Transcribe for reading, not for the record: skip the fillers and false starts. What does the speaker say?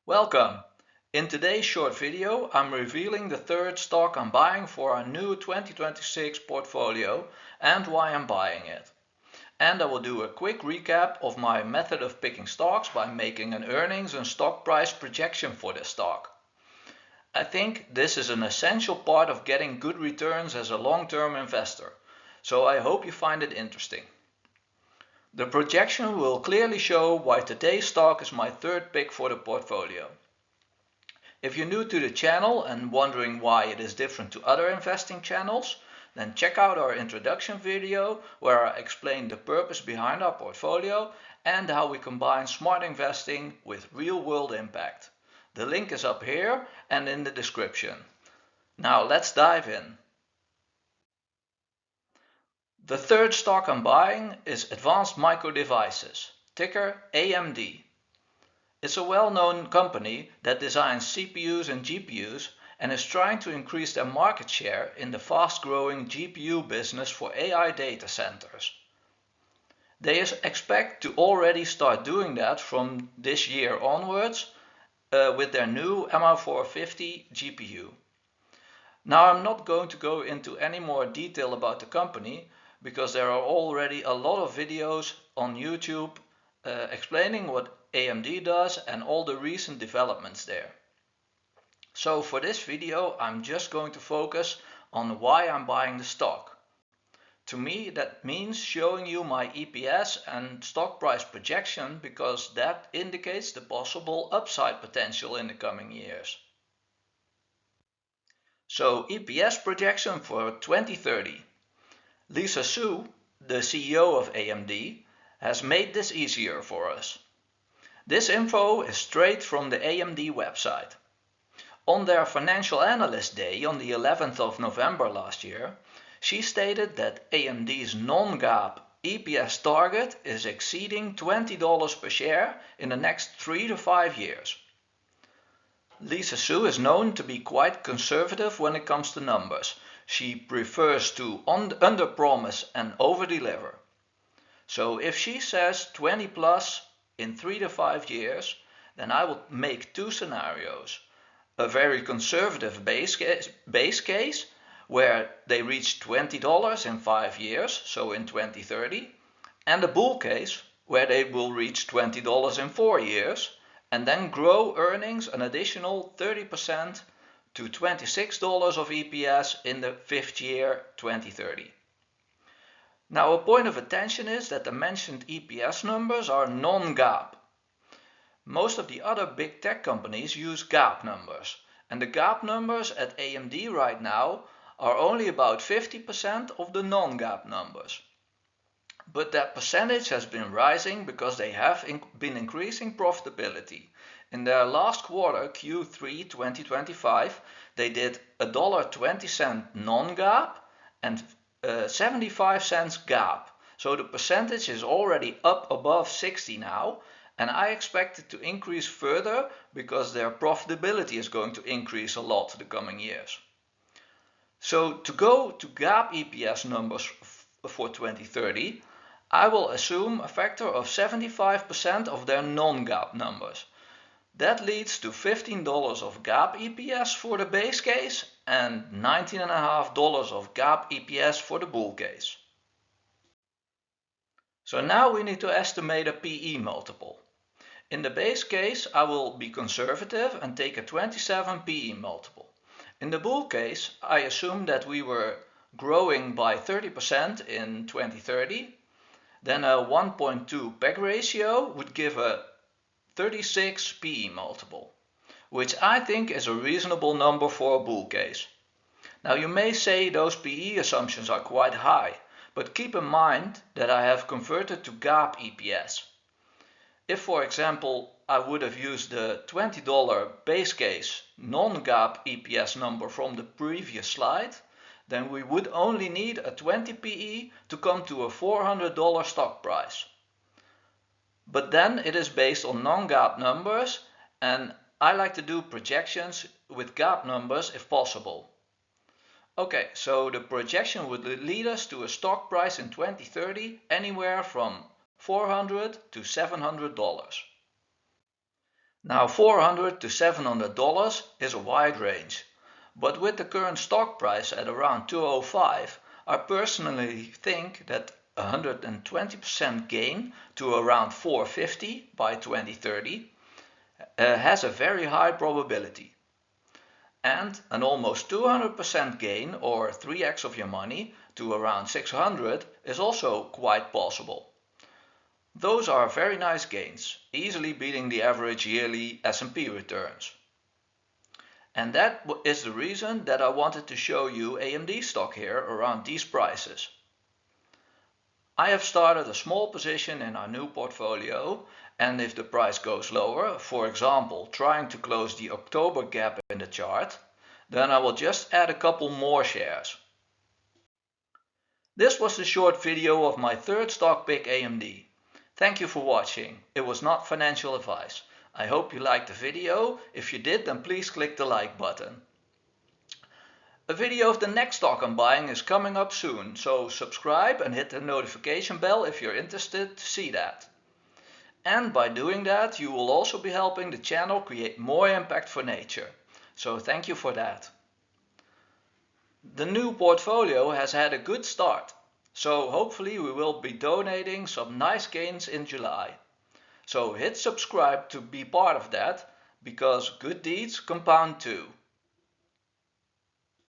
Welcome! In today's short video, I'm revealing the third stock I'm buying for our new 2026 portfolio and why I'm buying it. And I will do a quick recap of my method of picking stocks by making an earnings and stock price projection for this stock. I think this is an essential part of getting good returns as a long-term investor, so I hope you find it interesting. The projection will clearly show why today's stock is my third pick for the portfolio. If you're new to the channel and wondering why it is different to other investing channels, then check out our introduction video where I explain the purpose behind our portfolio and how we combine smart investing with real-world impact. The link is up here and in the description. Now let's dive in. The third stock I'm buying is Advanced Micro Devices, ticker AMD. It's a well-known company that designs CPUs and GPUs and is trying to increase their market share in the fast-growing GPU business for AI data centers. They expect to already start doing that from this year onwards with their new MI450 GPU. Now I'm not going to go into any more detail about the company because there are already a lot of videos on YouTube explaining what AMD does and all the recent developments there. So for this video I'm just going to focus on why I'm buying the stock. To me that means showing you my EPS and stock price projection because that indicates the possible upside potential in the coming years. So EPS projection for 2030. Lisa Su, the CEO of AMD, has made this easier for us. This info is straight from the AMD website. On their Financial Analyst Day on the 11th of November last year, she stated that AMD's non-GAAP EPS target is exceeding $20 per share in the next 3 to 5 years. Lisa Su is known to be quite conservative when it comes to numbers. She prefers to under-promise and over-deliver. So if she says 20 plus in 3 to 5 years, then I will make two scenarios. A very conservative base case where they reach $20 in 5 years, so in 2030, and a bull case where they will reach $20 in 4 years and then grow earnings an additional 30% to $26 of EPS in the 5th year, 2030. Now a point of attention is that the mentioned EPS numbers are non-GAAP. Most of the other big tech companies use GAAP numbers, and the GAAP numbers at AMD right now are only about 50% of the non-GAAP numbers. But that percentage has been rising because they have been increasing profitability. In their last quarter, Q3 2025, they did $1.20 non-GAAP and 75 cents GAAP. So the percentage is already up above 60 now, and I expect it to increase further because their profitability is going to increase a lot the coming years. So to go to GAAP EPS numbers for 2030, I will assume a factor of 75% of their non-GAAP numbers. That leads to $15 of GAAP EPS for the base case and $19.50 of GAAP EPS for the bull case. So now we need to estimate a PE multiple. In the base case, I will be conservative and take a 27 PE multiple. In the bull case, I assume that we were growing by 30% in 2030. Then a 1.2 PEG ratio would give a 36 PE multiple, which I think is a reasonable number for a bull case. Now you may say those PE assumptions are quite high, but keep in mind that I have converted to GAAP EPS. If, for example, I would have used the $20 base case non-GAAP EPS number from the previous slide, then we would only need a 20 PE to come to a $400 stock price. But then it is based on non-GAAP numbers, and I like to do projections with GAAP numbers if possible. Okay, so the projection would lead us to a stock price in 2030 anywhere from $400 to $700. Now $400 to $700 is a wide range, but with the current stock price at around 205, I personally think that 120% gain to around 450 by 2030 has a very high probability. And an almost 200% gain, or 3x of your money, to around 600 is also quite possible. Those are very nice gains, easily beating the average yearly S&P returns. And that is the reason that I wanted to show you AMD stock here around these prices. I have started a small position in our new portfolio, and if the price goes lower, for example trying to close the October gap in the chart, then I will just add a couple more shares. This was the short video of my third stock pick AMD. Thank you for watching. It was not financial advice. I hope you liked the video. If you did, then please click the like button. A video of the next stock I'm buying is coming up soon, so subscribe and hit the notification bell if you're interested to see that. And by doing that, you will also be helping the channel create more impact for nature. So thank you for that. The new portfolio has had a good start, so hopefully we will be donating some nice gains in July. So hit subscribe to be part of that, because good deeds compound too.